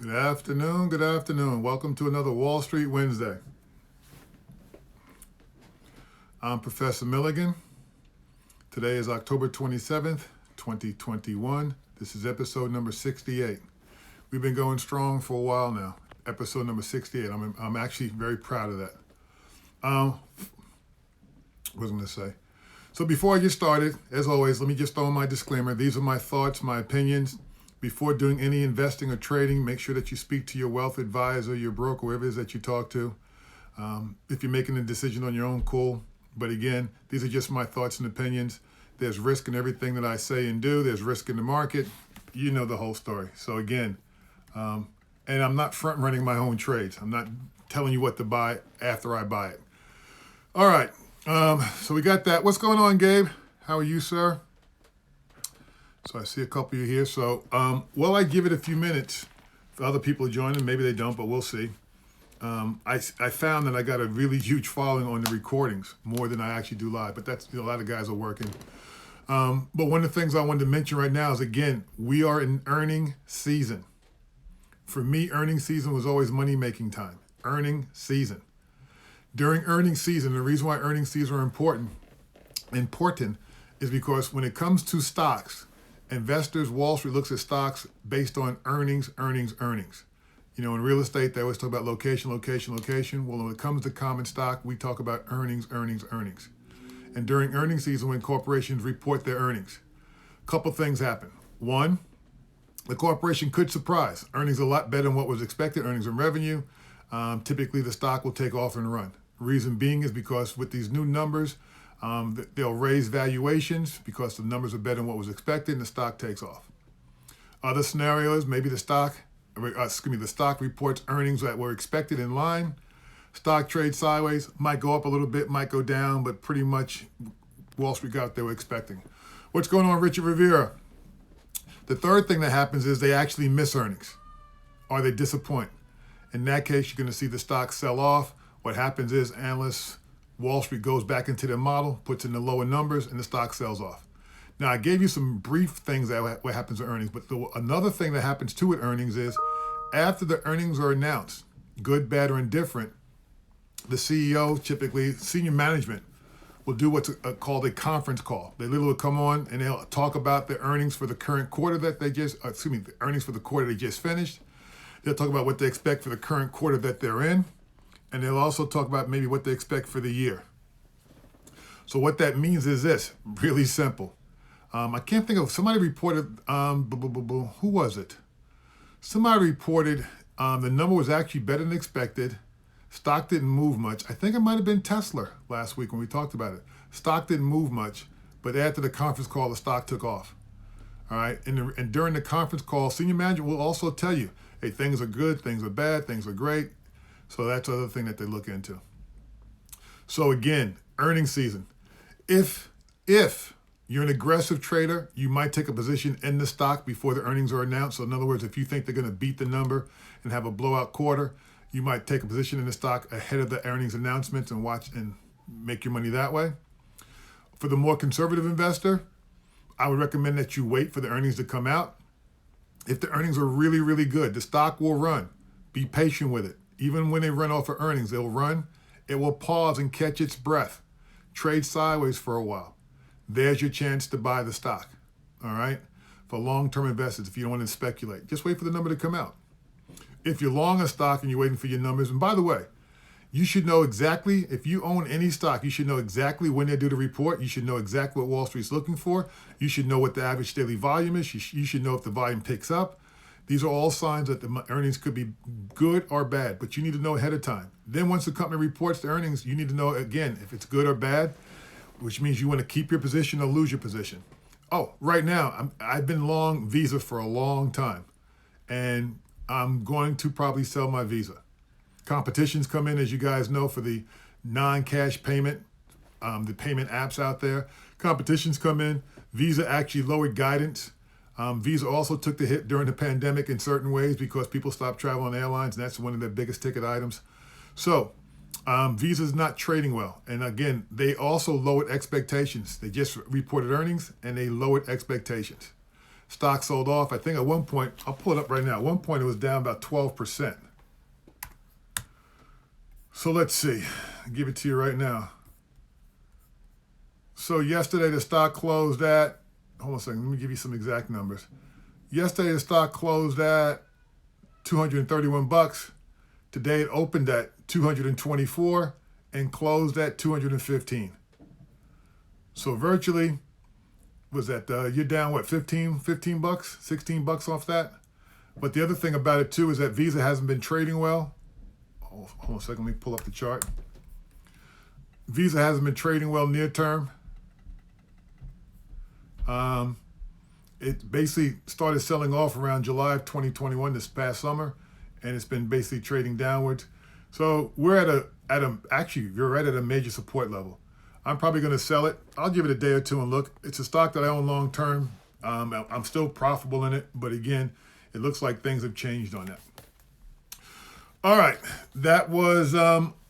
Good afternoon. Good afternoon. Welcome to another Wall Street Wednesday. I'm Professor Milligan. Today is October 27th, 2021. This is episode number 68. We've been going strong for a while now. Episode number 68. I'm actually very proud of that. What was I going to say? So before I get started, as always, let me just throw in my disclaimer. These are my thoughts, my opinions. Before doing any investing or trading, make sure that you speak to your wealth advisor, your broker, whoever it is that you talk to. If you're making a decision on your own, cool. But again, these are just my thoughts and opinions. There's risk in everything that I say and do. There's risk in the market. You know the whole story. So again, and I'm not front running my own trades. I'm not telling you what to buy after I buy it. All right. So we got that. What's going on, Gabe? How are you, sir? So I see a couple of you here. So while I give it a few minutes for other people to join in, maybe they don't, but we'll see. I found that I got a really huge following on the recordings, more than I actually do live, but that's, a lot of guys are working. But one of the things I wanted to mention right now is, again, we are in earning season. For me, earning season was always money-making time. Earning season. During earning season, the reason why earning season are important is because when it comes to stocks, investors, Wall Street looks at stocks based on earnings. In real estate, they always talk about location. Well, when it comes to common stock, we talk about earnings. And during earnings season, when corporations report their earnings, a couple things happen. One, the corporation could surprise. Earnings a lot better than what was expected, earnings and revenue. Typically, the stock will take off and run. Reason being is because with these new numbers, they'll raise valuations because the numbers are better than what was expected and the stock takes off. Other scenarios, maybe the stock reports earnings that were expected in line. Stock trades sideways, might go up a little bit, might go down, but pretty much Wall Street got what they were expecting. What's going on, Richard Rivera? The third thing that happens is they actually miss earnings or they disappoint. In that case, you're going to see the stock sell off. What happens is analysts, Wall Street goes back into their model, puts in the lower numbers, and the stock sells off. Now, I gave you some brief things that what happens to earnings, but another thing that happens too with earnings is after the earnings are announced, good, bad, or indifferent, the CEO, typically senior management, will do what's called a conference call. They literally come on and they'll talk about the earnings for the current quarter that the earnings for the quarter they just finished. They'll talk about what they expect for the current quarter that they're in. And they'll also talk about maybe what they expect for the year. So what that means is this, really simple. I can't think of, somebody reported, who was it? Somebody reported the number was actually better than expected. Stock didn't move much. I think it might have been Tesla last week when we talked about it. Stock didn't move much, but after the conference call, the stock took off. All right, and during the conference call, senior manager will also tell you, hey, things are good, things are bad, things are great. So that's the other thing that they look into. So again, earnings season. If you're an aggressive trader, you might take a position in the stock before the earnings are announced. So in other words, if you think they're going to beat the number and have a blowout quarter, you might take a position in the stock ahead of the earnings announcements and watch and make your money that way. For the more conservative investor, I would recommend that you wait for the earnings to come out. If the earnings are really, really good, the stock will run. Be patient with it. Even when they run off of earnings, they'll run. It will pause and catch its breath. Trade sideways for a while. There's your chance to buy the stock. All right? For long-term investors, if you don't want to speculate, just wait for the number to come out. If you're long a stock and you're waiting for your numbers, and by the way, you should know exactly, if you own any stock, you should know exactly when they do the report. You should know exactly what Wall Street's looking for. You should know what the average daily volume is. You should know if the volume picks up. These are all signs that the earnings could be good or bad, but you need to know ahead of time. Then once the company reports the earnings, you need to know, again, if it's good or bad, which means you want to keep your position or lose your position. Oh, right now, I've been long Visa for a long time, and I'm going to probably sell my Visa. Competitions come in, as you guys know, for the non-cash payment, the payment apps out there. Competitions come in. Visa actually lowered guidance. Visa also took the hit during the pandemic in certain ways because people stopped traveling on airlines, and that's one of their biggest ticket items. So Visa's not trading well. And again, they also lowered expectations. They just reported earnings, and they lowered expectations. stock sold off. I think at one point, I'll pull it up right now. At one point, it was down about 12%. So let's see. I'll give it to you right now. So yesterday, the stock closed at, hold on a second, let me give you some exact numbers. Yesterday, the stock closed at 231 bucks. Today, it opened at 224 and closed at 215. So virtually, was that you're down what, 15 bucks, 16 bucks off that? But the other thing about it too is that Visa hasn't been trading well. Hold on a second, let me pull up the chart. Visa hasn't been trading well near term. It basically started selling off around July of 2021, this past summer, and it's been basically trading downwards. So we're actually you're right at a major support level. I'm probably going to sell it. I'll give it a day or two and look. It's a stock that I own long term. I'm still profitable in it, but again, it looks like things have changed on that. All right, that was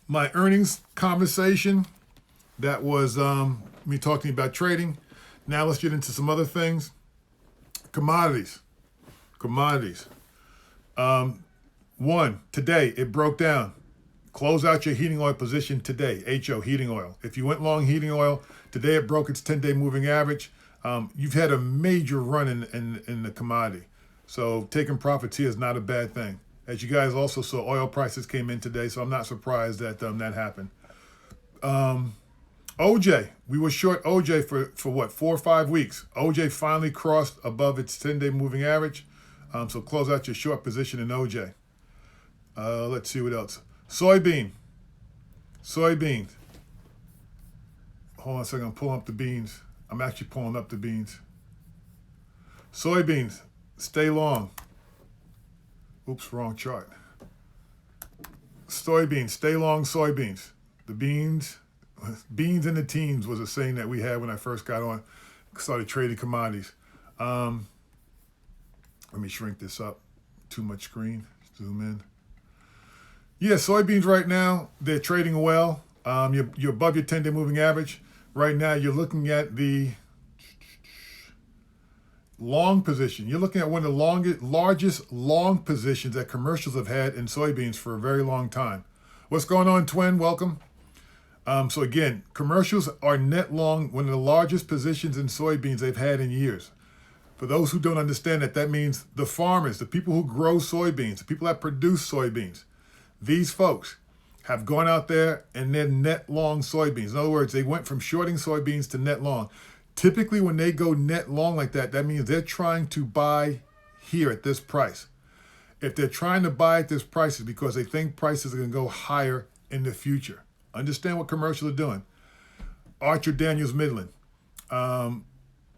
my earnings conversation. That was me talking about trading. Now let's get into some other things. Commodities. One, today it broke down. Close out your heating oil position today, HO, heating oil. If you went long heating oil, today it broke its 10-day moving average. You've had a major run in the commodity. So taking profits here is not a bad thing. As you guys also saw, oil prices came in today, so I'm not surprised that that happened. OJ, we were short OJ for what, 4 or 5 weeks. OJ finally crossed above its 10-day moving average. So close out your short position in OJ. Let's see what else. Soybeans. Hold on a second, I'm pulling up the beans. I'm actually pulling up the beans. Soybeans, stay long. Oops, wrong chart. Soybeans, stay long soybeans. The beans in the teens was a saying that we had when I first got on, started trading commodities. Let me shrink this up. Too much screen. Zoom in. Yeah, soybeans right now, they're trading well. You're above your 10-day moving average. Right now, you're looking at the long position. You're looking at one of the largest long positions that commercials have had in soybeans for a very long time. What's going on, Twin? Welcome. So again, commercials are net long, one of the largest positions in soybeans they've had in years. For those who don't understand that means the farmers, the people who grow soybeans, the people that produce soybeans, these folks have gone out there and they're net long soybeans. In other words, they went from shorting soybeans to net long. Typically, when they go net long like that, that means they're trying to buy here at this price. If they're trying to buy at this price, it's because they think prices are going to go higher in the future. Understand what commercials are doing. Archer Daniels Midland.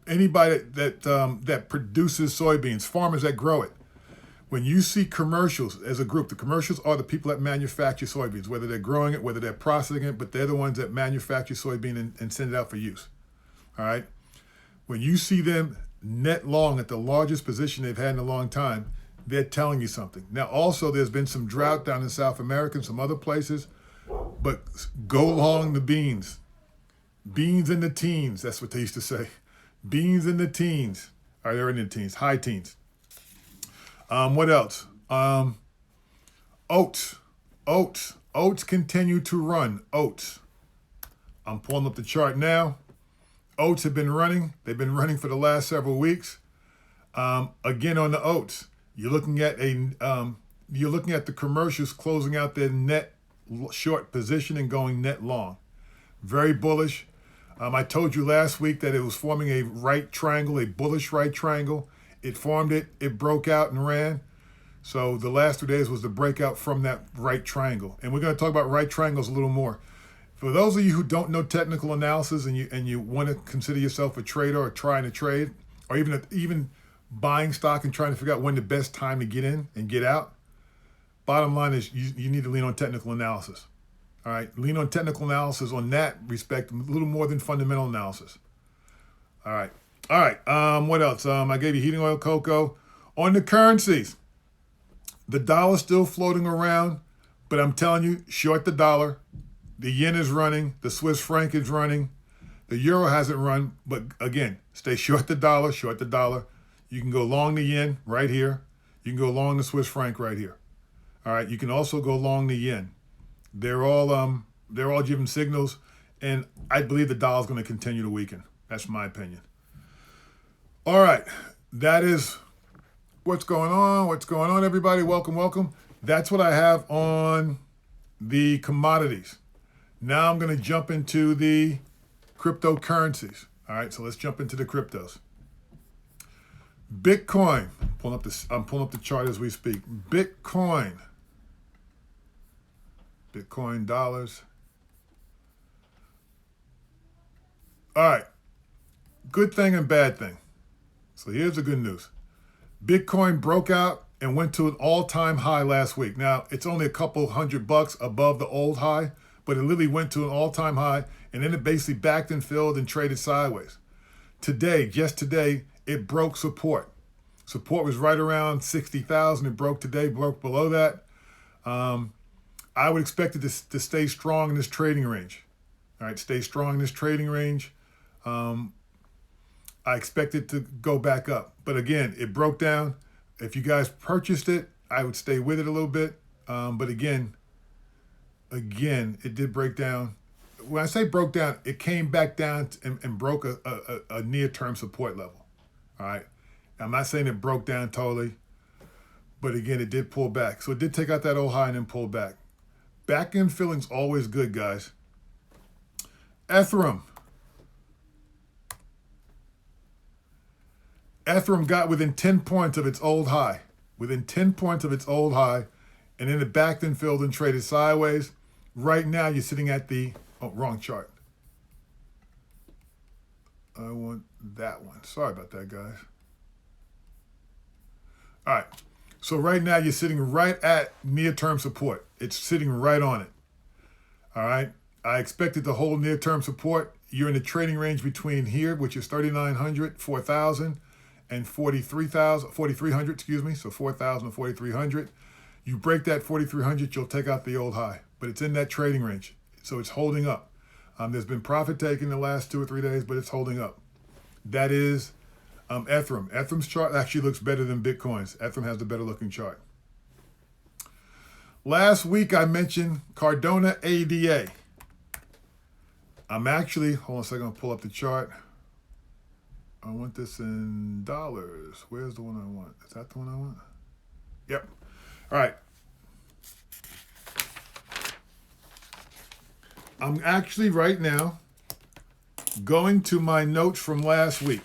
Anybody that produces soybeans, farmers that grow it. When you see commercials as a group, the commercials are the people that manufacture soybeans, whether they're growing it, whether they're processing it, but they're the ones that manufacture soybean and send it out for use. All right. When you see them net long at the largest position they've had in a long time, they're telling you something. Now, also, there's been some drought down in South America and some other places, but go long the beans. Beans in the teens. That's what they used to say. Beans in the teens. All right, they're in the teens, high teens. What else? Oats. Oats continue to run. Oats. I'm pulling up the chart now. Oats have been running. They've been running for the last several weeks. Again, on the oats, you're looking at the commercials closing out their net short position and going net long. Very bullish. I told you last week that it was forming a right triangle, a bullish right triangle. It formed it. It broke out and ran. So the last 2 days was the breakout from that right triangle. And we're going to talk about right triangles a little more. For those of you who don't know technical analysis and you want to consider yourself a trader or trying to trade, or even buying stock and trying to figure out when the best time to get in and get out, bottom line is you need to lean on technical analysis. All right, lean on technical analysis on that respect, a little more than fundamental analysis. All right. What else? I gave you heating oil, cocoa. On the currencies, the dollar's still floating around, but I'm telling you, short the dollar. The yen is running. The Swiss franc is running. The euro hasn't run, but again, stay short the dollar, You can go long the yen right here. You can go long the Swiss franc right here. All right. You can also go long the yen. They're all giving signals, and I believe the dollar is going to continue to weaken. That's my opinion. All right. That is what's going on. What's going on, everybody? Welcome, welcome. That's what I have on the commodities. Now I'm going to jump into the cryptocurrencies. All right, so let's jump into the cryptos. Bitcoin. I'm pulling up the chart as we speak. Bitcoin dollars. All right. Good thing and bad thing. So here's the good news. Bitcoin broke out and went to an all-time high last week. Now, it's only a couple $100 above the old high, but it literally went to an all-time high, and then it basically backed and filled and traded sideways. Today, just today, it broke support. Support was right around 60,000. It broke today, broke below that. I would expect it to stay strong in this trading range. All right, stay strong in this trading range. I expect it to go back up. But again, it broke down. If you guys purchased it, I would stay with it a little bit. But again, it did break down. When I say broke down, it came back down and broke a near-term support level. All right. I'm not saying it broke down totally, but again, it did pull back. So it did take out that old high and then pull back. Back end filling's always good, guys. Ethereum. Ethereum got within 10 points of its old high. Within 10 points of its old high, and then it backed and filled and traded sideways. Right now, you're sitting at the, wrong chart. I want that one. Sorry about that, guys. All right. So right now, you're sitting right at near-term support. It's sitting right on it. All right. I expected to hold near-term support. You're in the trading range between here, which is 3,900, 4,000, and 4,300, excuse me. So 4,000 and 4,300. You break that 4,300, you'll take out the old high. But it's in that trading range. So it's holding up. There's been profit taken the last 2 or 3 days, but it's holding up. That is Ethereum. Ethereum's chart actually looks better than Bitcoin's. Ethereum has the better looking chart. Last week I mentioned Cardano ADA. I'm actually, hold on a second, I'll pull up the chart. I want this in dollars. Where's the one I want? Is that the one I want? Yep. All right. I'm actually right now going to my notes from last week.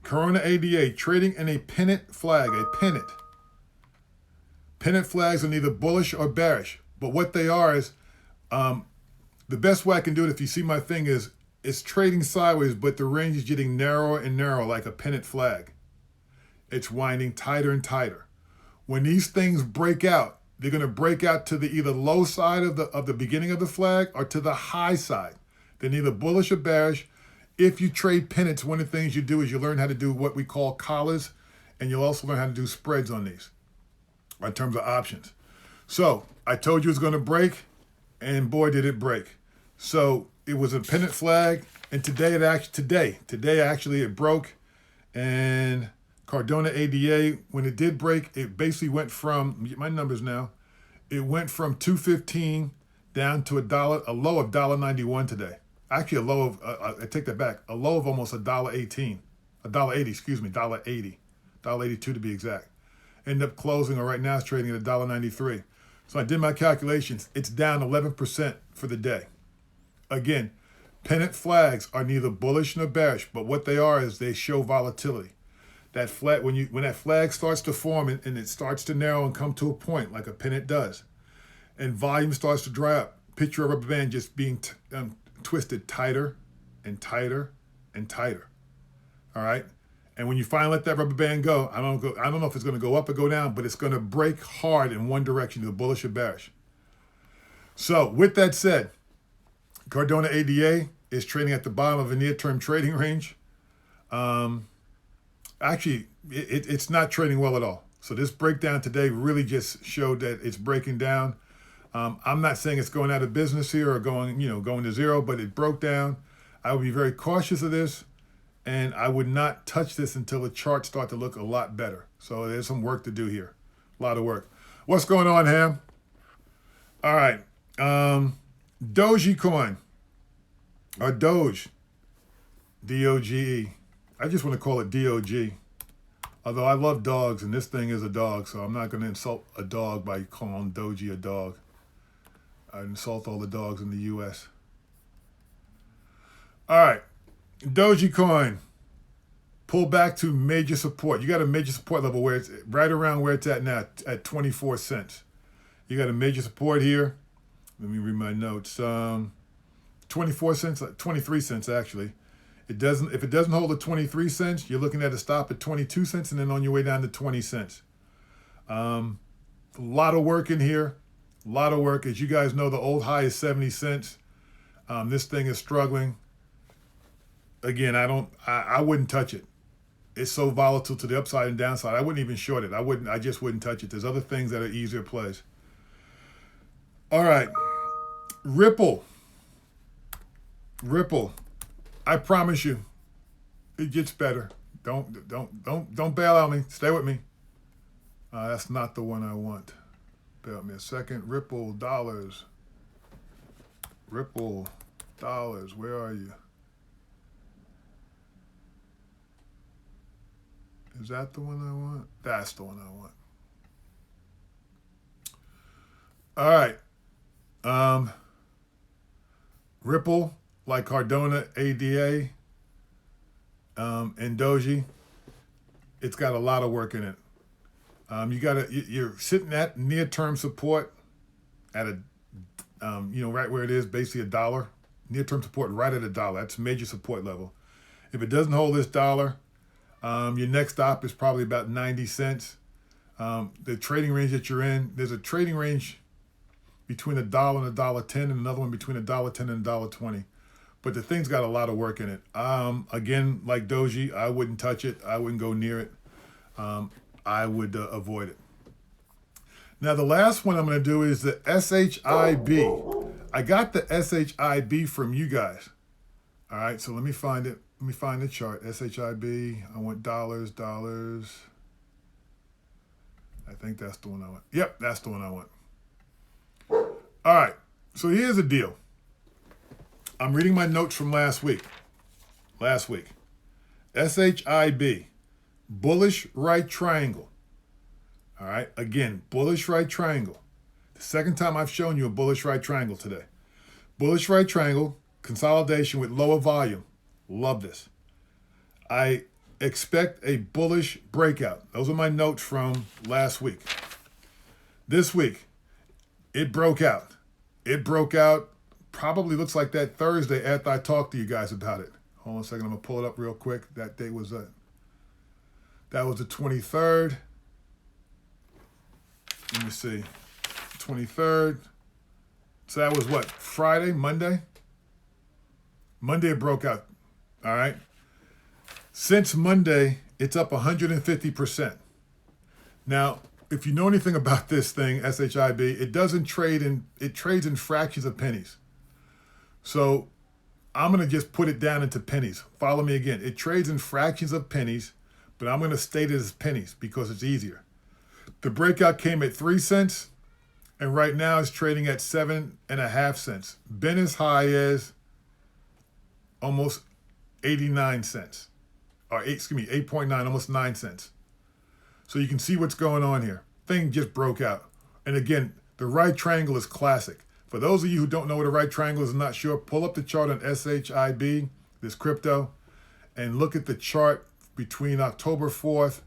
Cardano ADA trading in a pennant flag, a pennant. Pennant flags are neither bullish or bearish, but what they are is, the best way I can do it, if you see my thing, is it's trading sideways, but the range is getting narrower and narrower like a pennant flag. It's winding tighter and tighter. When these things break out, they're going to break out to the either low side of the beginning of the flag or to the high side. They're neither bullish or bearish. If you trade pennants, one of the things you do is you learn how to do what we call collars, and you'll also learn how to do spreads on these in terms of options. So I told you it was going to break, and boy, did it break. So it was a pennant flag, and today it broke, and Cardano ADA, when it did break, it basically went from, my numbers now, it went from 215 down to a low of $1.91 today. Actually, a low of, I take that back, a low of almost $1.18, $1.80, excuse me, $1.80, $1.82 to be exact. Ended up closing, or right now it's trading at $1.93. So I did my calculations. It's down 11% for the day. Again, pennant flags are neither bullish nor bearish, but what they are is they show volatility. That flag, when that flag starts to form and it starts to narrow and come to a point like a pennant does, and volume starts to dry up, picture a rubber band just being twisted tighter and tighter and tighter. All right. And when you finally let that rubber band go, I don't know if it's going to go up or go down, but it's going to break hard in one direction, either bullish or bearish. So with that said, Cardano ADA is trading at the bottom of a near-term trading range. Actually, it's not trading well at all. So this breakdown today really just showed that it's breaking down. I'm not saying it's going out of business here or going to zero, but it broke down. I would be very cautious of this. And I would not touch this until the charts start to look a lot better. So there's some work to do here. A lot of work. What's going on, Ham? All right. Dogecoin. Or Doge. D-O-G-E. I just want to call it D-O-G. Although I love dogs, and this thing is a dog, so I'm not going to insult a dog by calling Doji a dog. I'd insult all the dogs in the U.S. All right. Dogecoin. Pull back to major support. You got a major support level where it's right around where it's at now, at 24 cents. You got a major support here. Let me read my notes. 24 cents, 23 cents actually. If it doesn't hold at 23 cents, you're looking at a stop at 22 cents and then on your way down to 20 cents. A lot of work in here. A lot of work. As you guys know, the old high is 70 cents. This thing is struggling. Again, I wouldn't touch it. It's so volatile to the upside and downside. I wouldn't even short it. I just wouldn't touch it. There's other things that are easier plays. All right. Ripple. I promise you, it gets better. Don't bail out me. Stay with me. That's not the one I want. Bear with me a second. Ripple dollars. Where are you? Is that the one I want? That's the one I want. All right. Ripple, like Cardona, ADA, and Doji, it's got a lot of work in it. You're sitting at near-term support at right where it is, basically $1. Near-term support right at $1. That's major support level. If it doesn't hold this dollar, your next stop is probably about 90 cents. The trading range that you're in, there's a trading range between $1 and $1.10 and another one between $1.10 and $1.20. But the thing's got a lot of work in it. Again, like Doji, I wouldn't touch it. I wouldn't go near it. I would avoid it. Now, the last one I'm going to do is the SHIB. I got the SHIB from you guys. All right, so let me find it. Let me find the chart. SHIB. I want dollars. I think that's the one I want. Yep, that's the one I want. All right, so here's the deal. I'm reading my notes from last week. SHIB, bullish right triangle. All right, again, bullish right triangle. The second time I've shown you a bullish right triangle today. Bullish right triangle, consolidation with lower volume. Love this. I expect a bullish breakout. Those are my notes from last week. This week, it broke out. Probably looks like that Thursday after I talked to you guys about it. Hold on a second. I'm going to pull it up real quick. That date was that was the 23rd. Let me see. 23rd. So that was what? Friday? Monday? Monday it broke out. All right. Since Monday, it's up 150%. Now, if you know anything about this thing, SHIB, it trades in fractions of pennies. So I'm going to just put it down into pennies. Follow me again. It trades in fractions of pennies, but I'm going to state it as pennies because it's easier. The breakout came at 3 cents, and right now it's trading at 7.5 cents. Been as high as almost 89 cents. 8.9, almost 9 cents. So you can see what's going on here. Thing just broke out. And again, the right triangle is classic. For those of you who don't know what a right triangle is and not sure, pull up the chart on SHIB, this crypto, and look at the chart between October 4th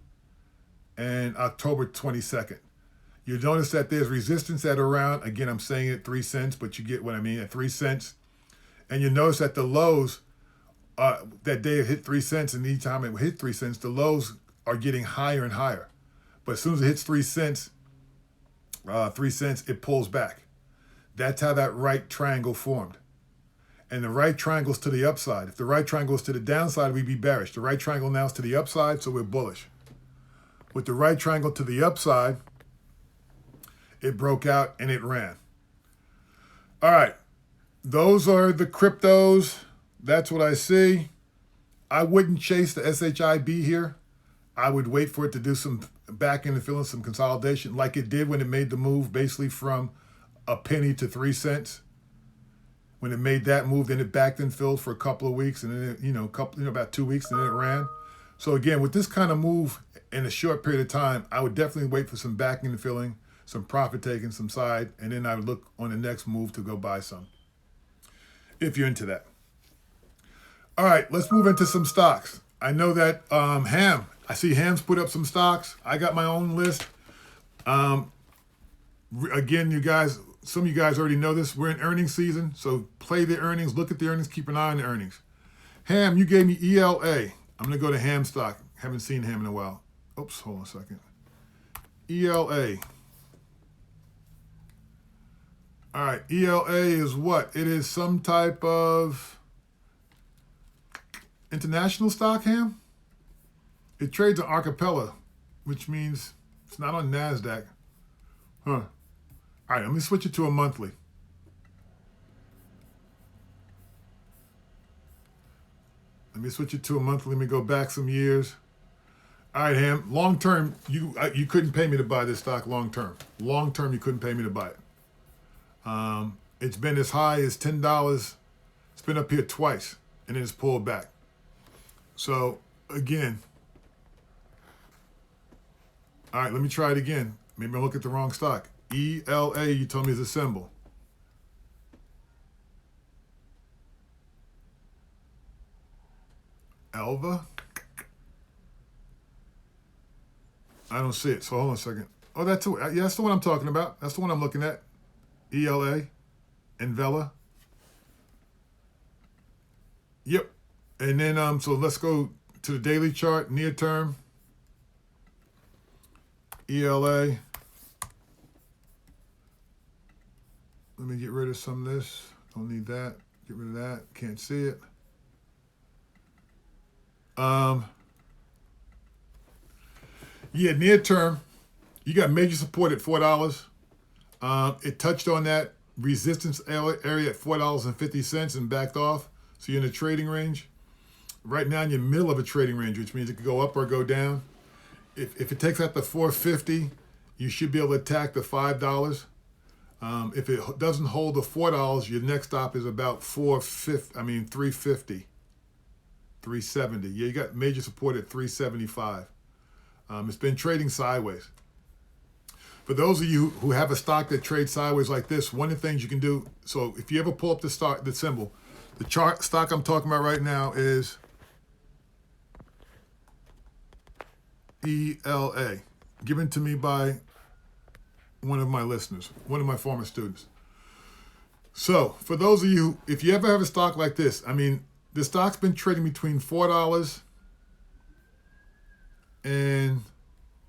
and October 22nd. You'll notice that there's resistance at around, again, I'm saying it 3 cents, but you get what I mean, at 3 cents. And you notice that the lows, that day it hit 3 cents, and each time it hit 3 cents, the lows are getting higher and higher. But as soon as it hits 3 cents, it pulls back. That's how that right triangle formed. And the right triangle's to the upside. If the right triangle is to the downside, we'd be bearish. The right triangle now is to the upside, so we're bullish. With the right triangle to the upside, it broke out and it ran. All right. Those are the cryptos. That's what I see. I wouldn't chase the SHIB here. I would wait for it to do some back end and fill in some consolidation like it did when it made the move basically from a penny to 3 cents. When it made that move, then it backed and filled for a couple of weeks, and then it, about 2 weeks, and then it ran. So again, with this kind of move in a short period of time, I would definitely wait for some backing and filling, some profit taking, some side, and then I would look on the next move to go buy some, if you're into that. All right, let's move into some stocks. I know that Ham, I see Ham's put up some stocks. I got my own list. Again, you guys, some of you guys already know this. We're in earnings season, so play the earnings, look at the earnings, keep an eye on the earnings. Ham, you gave me ELA. I'm going to go to Ham stock. Haven't seen Ham in a while. Oops, hold on a second. ELA. All right, ELA is what? It is some type of international stock, Ham? It trades on Archipelago, which means it's not on NASDAQ. Huh. All right, let me switch it to a monthly. Let me go back some years. All right, Ham. Long term, you couldn't pay me to buy this stock long term. Long term, you couldn't pay me to buy it. It's been as high as $10. It's been up here twice, and then it's pulled back. So, again. All right, let me try it again. Maybe I look at the wrong stock. ELA, you told me is a symbol. Elva? I don't see it, so hold on a second. Oh, that's the one I'm talking about. That's the one I'm looking at. ELA, Envela. Yep. And then, so let's go to the daily chart, near term. ELA. Let me get rid of some of this. Don't need that. Get rid of that. Can't see it. Yeah, near term, you got major support at $4. It touched on that resistance area at $4.50 and backed off. So you're in a trading range. Right now, in the middle of a trading range, which means it could go up or go down. If it takes out the $4.50, you should be able to attack the $5. If it doesn't hold the $4, your next stop is about $3.50, $3.70. Yeah, you got major support at $3.75. It's been trading sideways. For those of you who have a stock that trades sideways like this, one of the things you can do, so if you ever pull up the symbol, the stock I'm talking about right now is ELA, given to me by one of my listeners, one of my former students. So for those of you, if you ever have a stock like this, I mean, the stock's been trading between $4 and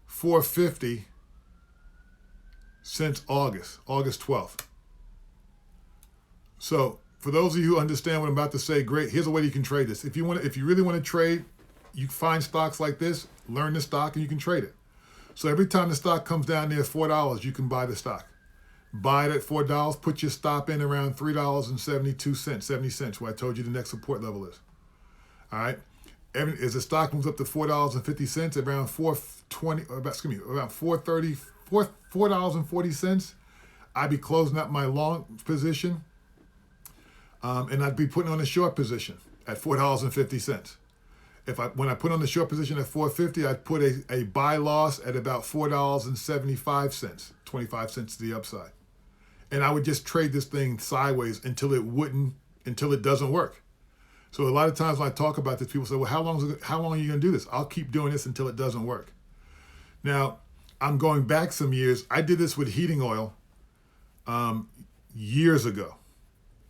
$4.50 since August 12th. So for those of you who understand what I'm about to say, great. Here's a way you can trade this. If you really want to trade, you find stocks like this, learn the stock, and you can trade it. So every time the stock comes down near $4, you can buy the stock. Buy it at $4, put your stop in around $3.72, 70 cents, where I told you the next support level is. All right. As the stock moves up to $4.50, around $4.40, I'd be closing out my long position, and I'd be putting on a short position at $4.50. When I put on the short position at $4.50, I'd put a buy loss at about $4.75, 25 cents to the upside. And I would just trade this thing sideways until it doesn't work. So a lot of times when I talk about this, people say, well, how long are you going to do this? I'll keep doing this until it doesn't work. Now, I'm going back some years. I did this with heating oil years ago.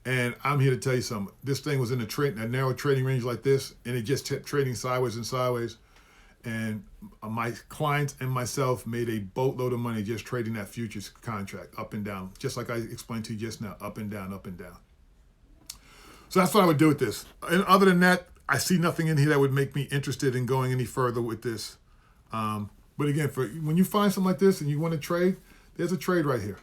And I'm here to tell you something. This thing was in a narrow trading range like this, and it just kept trading sideways and sideways. And my clients and myself made a boatload of money just trading that futures contract up and down, just like I explained to you just now, up and down, up and down. So that's what I would do with this. And other than that, I see nothing in here that would make me interested in going any further with this. But again, when you find something like this and you want to trade, there's a trade right here.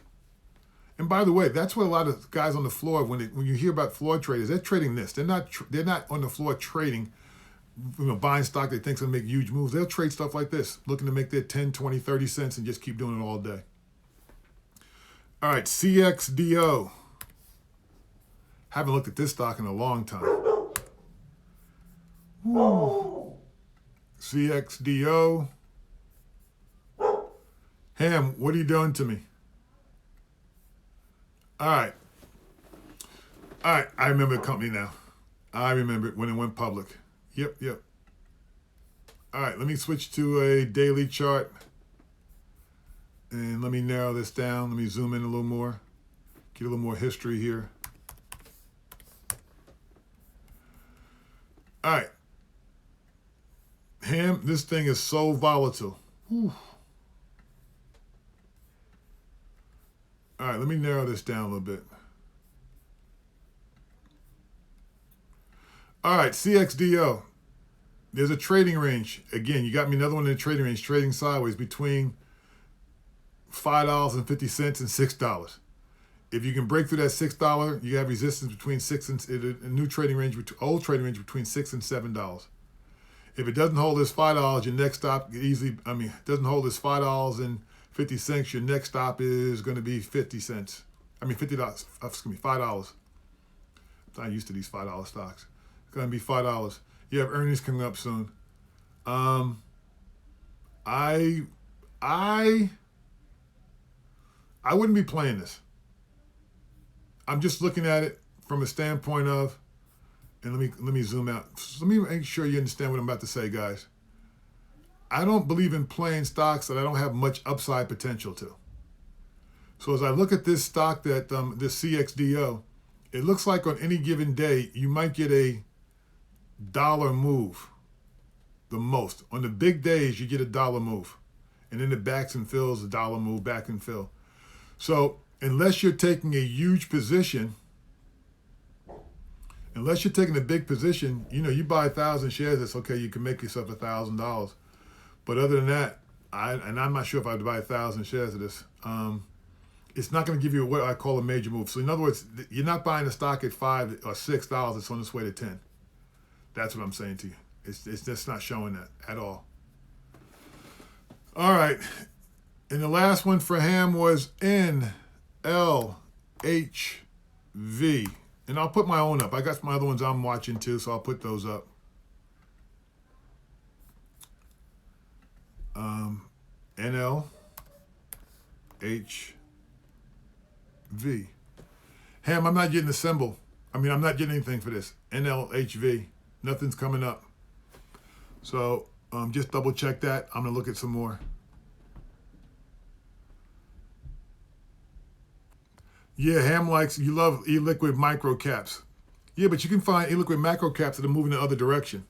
And by the way, that's what a lot of guys on the floor, when you hear about floor traders, they're trading this. They're not on the floor trading buying stock they think's going to make huge moves. They'll trade stuff like this, looking to make their 10, 20, 30 cents and just keep doing it all day. All right, CXDO. Haven't looked at this stock in a long time. Woo. CXDO. Ham, what are you doing to me? All right. I remember the company now. I remember it when it went public. Yep. All right, let me switch to a daily chart. And let me narrow this down. Let me zoom in a little more. Get a little more history here. All right. Ham, this thing is so volatile. Whew. All right, let me narrow this down a little bit. All right, CXDO. There's a trading range. Again, you got me another one in the trading range, trading sideways between $5.50 and $6. If you can break through that $6, you have resistance between a new trading range, old trading range between $6 and $7. If it doesn't hold this $5, your next stop doesn't hold this $5.50, your next stop is going to be 50 cents. $50. $5. I'm not used to these $5 stocks. It's going to be $5. You have earnings coming up soon. I wouldn't be playing this. I'm just looking at it from a standpoint of, and let me zoom out. Let me make sure you understand what I'm about to say, guys. I don't believe in playing stocks that I don't have much upside potential to. So as I look at this stock, that this CXDO, it looks like on any given day you might get a dollar move, the most. On the big days you get a dollar move, and then it backs and fills, a dollar move, back and fill. So unless you're taking a huge position, unless you're taking a big position, you buy 1,000 shares, it's okay, you can make yourself $1,000. But other than that, I'm not sure if I'd buy 1,000 shares of this. It's not going to give you what I call a major move. So in other words, you're not buying a stock at $5 or $6, it's on its way to 10. That's what I'm saying to you. It's just not showing that at all. All right. And the last one for Ham was NLHV. And I'll put my own up. I got my other ones I'm watching too, so I'll put those up. NLHV. Ham, I'm not getting a symbol. I'm not getting anything for this. NLHV. Nothing's coming up. So just double check that. I'm going to look at some more. Yeah, Ham likes, you love illiquid micro caps. Yeah, but you can find illiquid macro caps that are moving the other direction.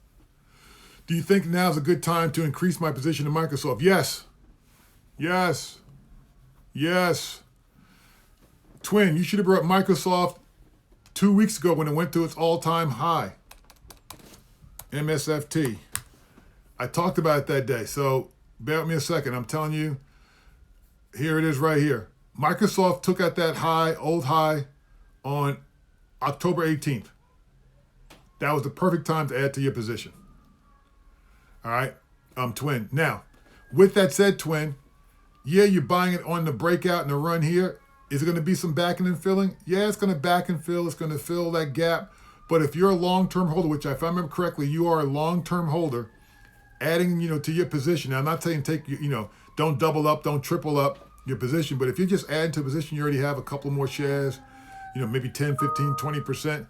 Do you think now is a good time to increase my position in Microsoft? Yes. Twin, you should have brought Microsoft 2 weeks ago when it went to its all-time high. MSFT. I talked about it that day, so bear with me a second. I'm telling you, here it is right here. Microsoft took out that old high, on October 18th. That was the perfect time to add to your position. All right, Twin. Now, with that said, Twin, yeah, you're buying it on the breakout and the run here. Is it going to be some backing and filling? Yeah, it's going to back and fill. It's going to fill that gap. But if you're a long-term holder, which if I remember correctly, you are a long-term holder, adding, to your position. Now, I'm not saying don't double up, don't triple up your position, but if you just add to a position, you already have a couple more shares, maybe 10, 15, 20%,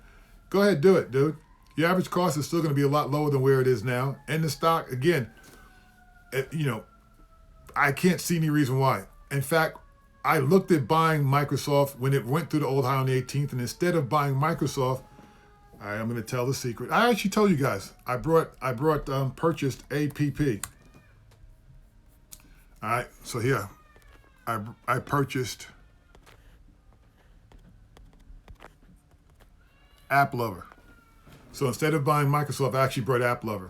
go ahead, do it, dude. Your average cost is still going to be a lot lower than where it is now. And the stock, again, I can't see any reason why. In fact, I looked at buying Microsoft when it went through the old high on the 18th, and instead of buying Microsoft, I'm going to tell the secret. I actually told you guys, I purchased APP. All right, so here, I purchased AppLover. So instead of buying Microsoft, I actually brought AppLover.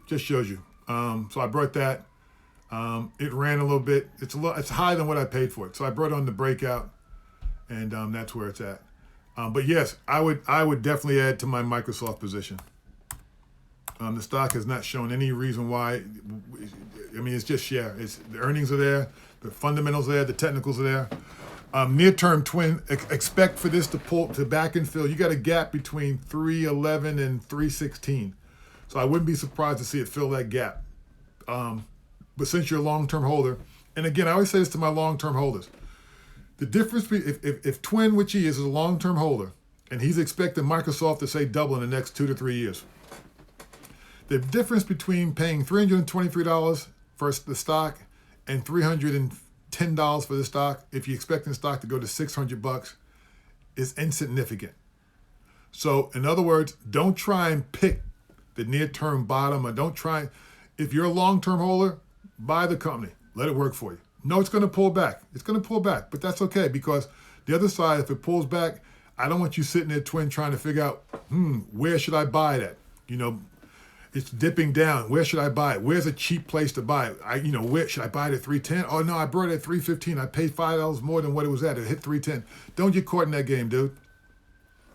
Just shows you. So I brought that. It ran a little bit. It's higher than what I paid for it. So I brought on the breakout, and that's where it's at. But yes, I would definitely add to my Microsoft position. The stock has not shown any reason why. I mean, it's just share. The earnings are there, the fundamentals are there, the technicals are there. Near-term twin, expect for this to pull to back and fill. You got a gap between 311 and 316. So I wouldn't be surprised to see it fill that gap. But since you're a long-term holder, and again, I always say this to my long-term holders, the difference between if Twin, which he is a long-term holder, and he's expecting Microsoft to say double in the next 2 to 3 years. The difference between paying $323 for the stock and $310 for the stock, if you're expecting the stock to go to $600, is insignificant. So, in other words, don't try and pick the near-term bottom, or don't try. If you're a long-term holder, buy the company. Let it work for you. No, it's going to pull back. It's going to pull back, but that's okay, because the other side, if it pulls back, I don't want you sitting there, Twin, trying to figure out, where should I buy it at? It's dipping down. Where should I buy it? Where's a cheap place to buy it? Where should I buy it at 310? Oh no, I bought it at 315. I paid $5 more than what it was at. It hit 310. Don't get caught in that game, dude.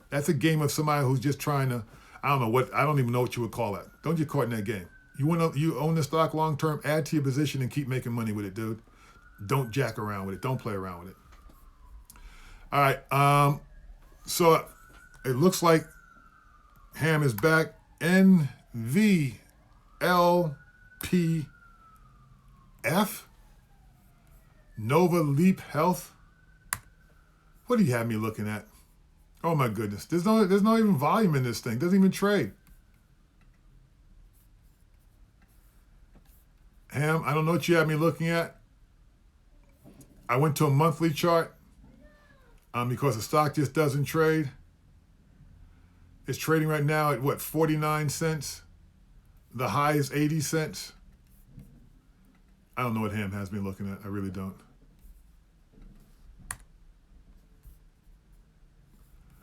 That's a game of somebody who's just trying to, I don't even know what you would call that. Don't get caught in that game. You own the stock long term, add to your position and keep making money with it, dude. Don't jack around with it. Don't play around with it. All right. So it looks like Ham is back. NVLPF? Nova Leap Health? What do you have me looking at? Oh my goodness. There's no even volume in this thing. Doesn't even trade. Ham, I don't know what you have me looking at. I went to a monthly chart because the stock just doesn't trade. It's trading right now at 49 cents? The high is 80 cents. I don't know what Ham has me looking at. I really don't.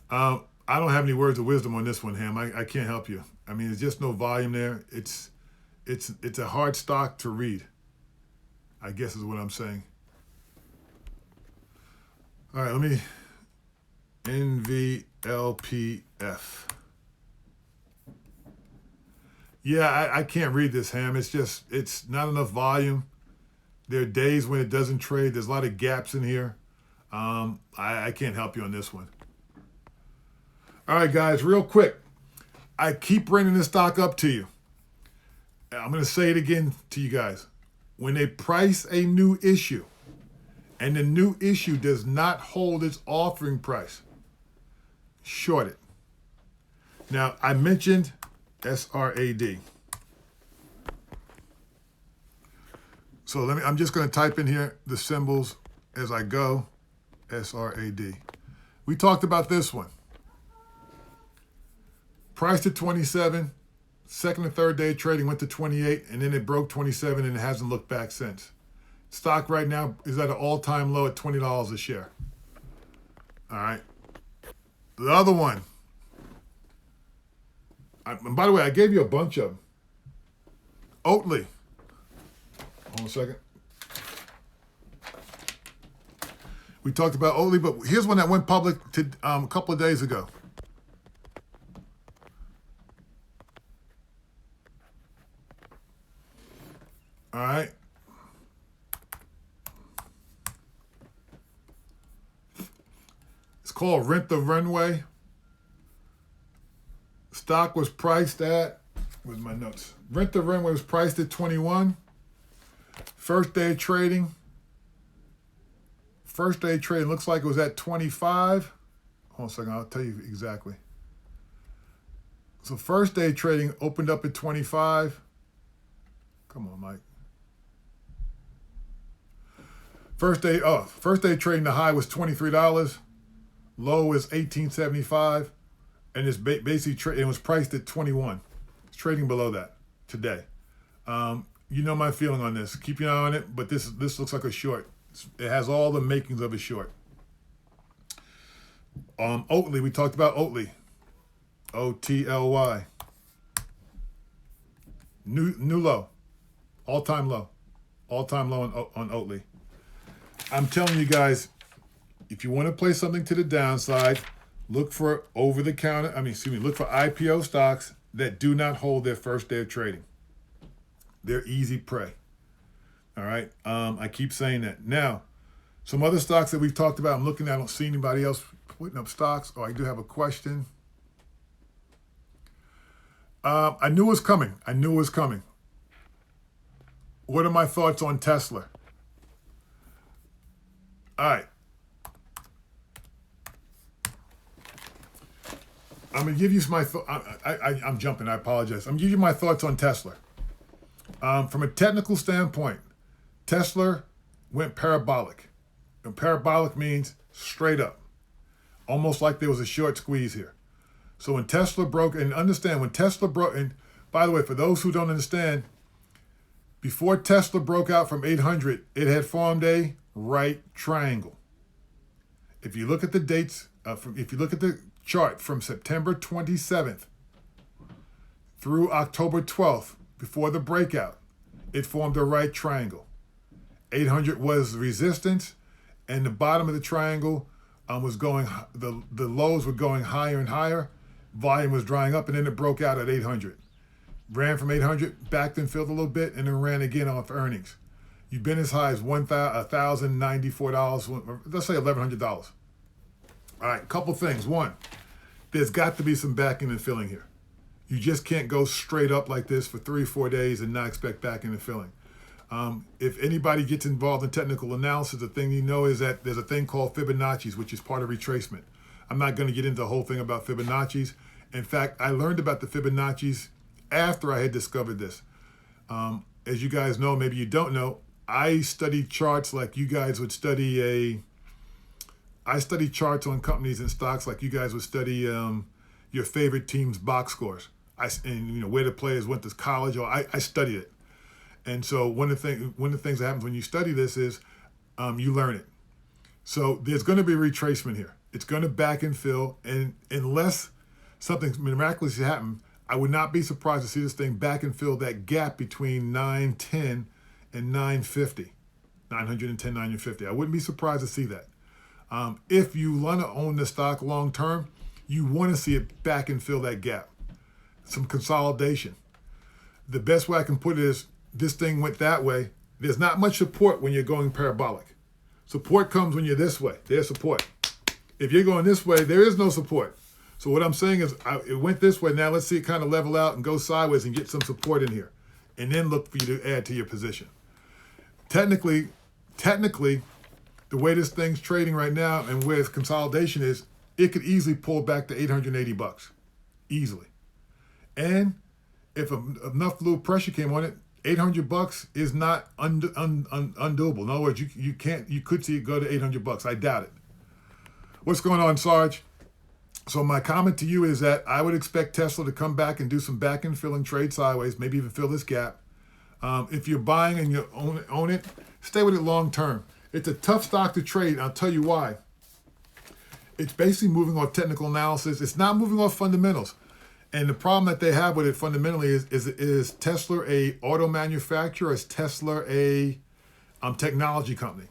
I don't have any words of wisdom on this one, Ham. I can't help you. I mean, there's just no volume there. It's a hard stock to read, I guess is what I'm saying. All right, let me, NVLPF. Yeah, I can't read this, Ham. It's not enough volume. There are days when it doesn't trade. There's a lot of gaps in here. I can't help you on this one. All right, guys, real quick. I keep bringing this stock up to you. I'm going to say it again to you guys. When they price a new issue and the new issue does not hold its offering price, short it. Now, I mentioned SRAD. So I'm just going to type in here the symbols as I go. SRAD. We talked about this one. Priced at 27, second and third day trading went to 28, and then it broke 27 and it hasn't looked back since. Stock right now is at an all-time low at $20 a share. All right. The other one. And by the way, I gave you a bunch of them. Oatly. Hold on a second. We talked about Oatly, but here's one that went public a couple of days ago. All right. It's called Rent the Runway. Stock was priced at, where's my notes? Rent the Runway was priced at 21. First day of trading looks like it was at 25. Hold on a second, I'll tell you exactly. So first day trading opened up at 25. Come on, Mike. First day trading, the high was $23. Low is $18.75. And it's basically, it was priced at 21. It's trading below that today. You know my feeling on this. Keep your eye on it, but this looks like a short. It has all the makings of a short. Oatly, we talked about Oatly. OTLY. New low. All-time low. All-time low on Oatly. I'm telling you guys, if you want to play something to the downside, look for look for IPO stocks that do not hold their first day of trading. They're easy prey. All right. I keep saying that. Now, some other stocks that we've talked about, I'm looking at, I don't see anybody else putting up stocks. Oh, I do have a question. I knew it was coming. What are my thoughts on Tesla? All right. I'm going to give you my thoughts. I'm jumping. I apologize. I'm going to give you my thoughts on Tesla. From a technical standpoint, Tesla went parabolic. And parabolic means straight up, almost like there was a short squeeze here. So when Tesla broke, and understand, when Tesla broke, and by the way, for those who don't understand, before Tesla broke out from 800, it had formed a right triangle. If you look at the dates, if you look at the chart from September 27th through October 12th, before the breakout, it formed a right triangle. 800 was resistance, and the bottom of the triangle was going, the lows were going higher and higher. Volume was drying up, and then it broke out at 800. Ran from 800, backed and filled a little bit, and then ran again off earnings. You've been as high as $1,094, let's say $1,100. All right, a couple things. One, there's got to be some backing and filling here. You just can't go straight up like this for 3 or 4 days and not expect backing and filling. If anybody gets involved in technical analysis, the thing you know is that there's a thing called Fibonacci's, which is part of retracement. I'm not going to get into the whole thing about Fibonacci's. In fact, I learned about the Fibonacci's after I had discovered this. As you guys know, maybe you don't know, I study charts like you guys would study I study charts on companies and stocks like you guys would study your favorite team's box scores. And where the players went to college, or I studied it. And so one of the things that happens when you study this is you learn it. So there's going to be retracement here. It's going to back and fill, and unless something miraculous happens, I would not be surprised to see this thing back and fill that gap between 910 and 950, 910, 950. I wouldn't be surprised to see that. If you want to own the stock long term, you want to see it back and fill that gap. Some consolidation. The best way I can put it is this thing went that way. There's not much support when you're going parabolic. Support comes when you're this way. There's support. If you're going this way, there is no support. So what I'm saying is it went this way. Now let's see it kind of level out and go sideways and get some support in here. And then look for you to add to your position. Technically, the way this thing's trading right now and where its consolidation is, it could easily pull back to $880. Easily. And if enough little pressure came on it, $800 is not undoable. In other words, you could see it go to $800. I doubt it. What's going on, Sarge? So my comment to you is that I would expect Tesla to come back and do some back and filling trade sideways, maybe even fill this gap. If you're buying and you own it, stay with it long term. It's a tough stock to trade. I'll tell you why. It's basically moving off technical analysis. It's not moving off fundamentals. And the problem that they have with it fundamentally is Tesla a auto manufacturer? Is Tesla a technology company?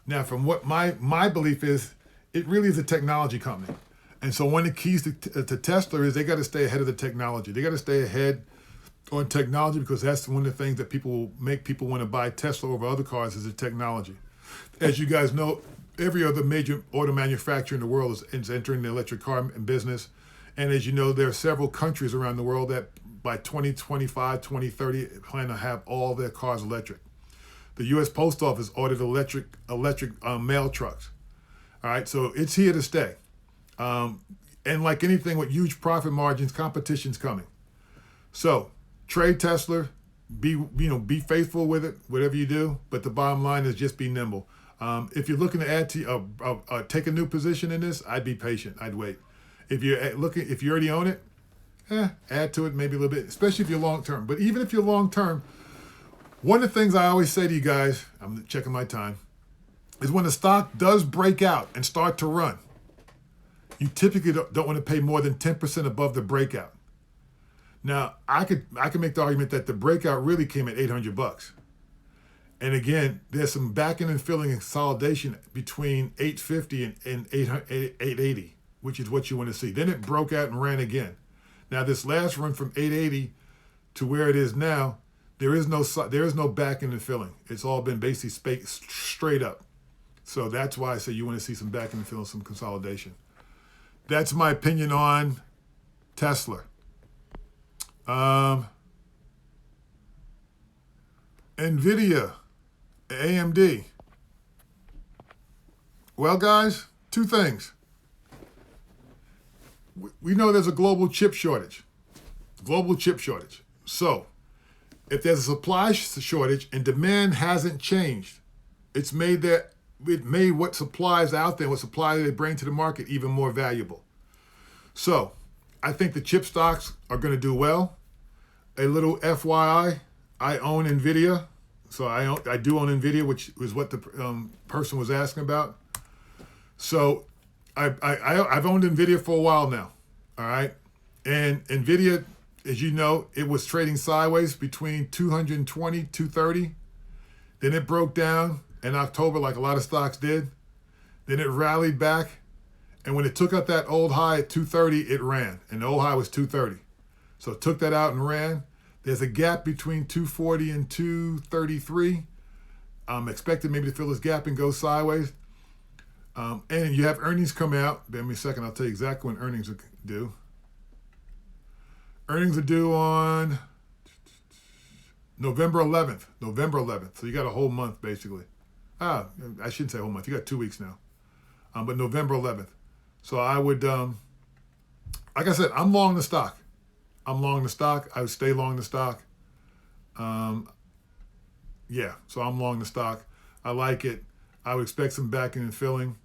Now, from what my belief is, it really is a technology company. And so one of the keys to Tesla is they got to stay ahead of the technology. They got to stay ahead on technology because that's one of the things that make people want to buy Tesla over other cars is the technology. As you guys know, every other major auto manufacturer in the world is entering the electric car business. And as you know, there are several countries around the world that by 2025, 2030 plan to have all their cars electric. The U.S. Post Office ordered electric mail trucks. All right, so it's here to stay. And like anything with huge profit margins, competition's coming. So trade Tesla, be faithful with it, whatever you do. But the bottom line is just be nimble. If you're looking to add to take a new position in this, I'd be patient. I'd wait. If you already own it, add to it maybe a little bit, especially if you're long term. But even if you're long term, one of the things I always say to you guys, I'm checking my time, is when the stock does break out and start to run, you typically don't want to pay more than 10% above the breakout. Now, I could make the argument that the breakout really came at $800. And again, there's some backing and filling and consolidation between 850 and 880, which is what you want to see. Then it broke out and ran again. Now this last run from 880 to where it is now, there is no backing and filling. It's all been basically straight up. So that's why I say you want to see some backing and filling, some consolidation. That's my opinion on Tesla. Nvidia, AMD. Well, guys, two things. We know there's a global chip shortage. So if there's a supply shortage and demand hasn't changed, it made what supply is out there, what supply they bring to the market even more valuable. So I think the chip stocks are going to do well. A little FYI, I own Nvidia. So I do own Nvidia, which is what the person was asking about. So I've owned Nvidia for a while now, all right? And Nvidia, as you know, it was trading sideways between 220, 230. Then it broke down in October like a lot of stocks did. Then it rallied back. And when it took out that old high at 230, it ran. And the old high was 230. So it took that out and ran. There's a gap between 240 and 233. I'm expecting maybe to fill this gap and go sideways. And you have earnings come out. Give me a second. I'll tell you exactly when earnings are due. Earnings are due on November 11th. So you got a whole month, basically. I shouldn't say a whole month. You got 2 weeks now. But November 11th. So I would, like I said, I'm long the stock. I would stay long the stock. So I'm long the stock. I like it. I would expect some backing and filling,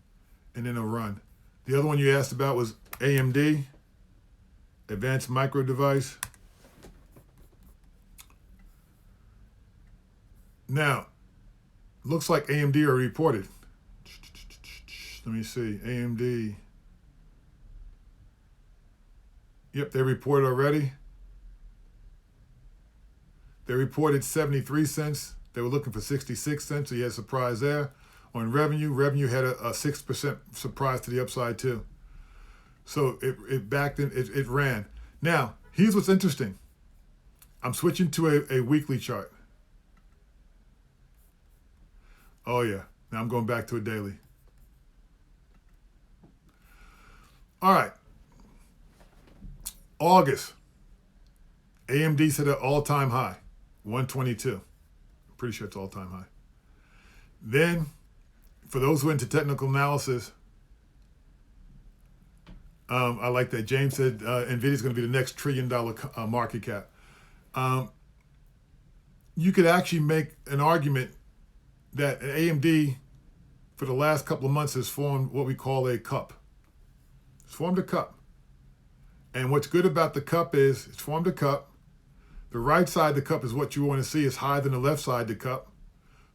and then a run. The other one you asked about was AMD, Advanced Micro Device. Now, looks like AMD are reported. Let me see. AMD. Yep, they reported already. They reported 73 cents. They were looking for 66 cents, so you had a surprise there. On revenue had a 6% surprise to the upside too. So it backed in, it ran. Now, here's what's interesting. I'm switching to a weekly chart. Oh yeah, now I'm going back to a daily. All right. August, AMD set an all-time high, 122. I'm pretty sure it's all-time high. Then, for those who are into technical analysis, I like that James said Nvidia is going to be the next $1 trillion market cap. You could actually make an argument that AMD, for the last couple of months, has formed what we call a cup. It's formed a cup. And what's good about the cup is it's formed a cup. The right side of the cup is what you want to see is higher than the left side of the cup.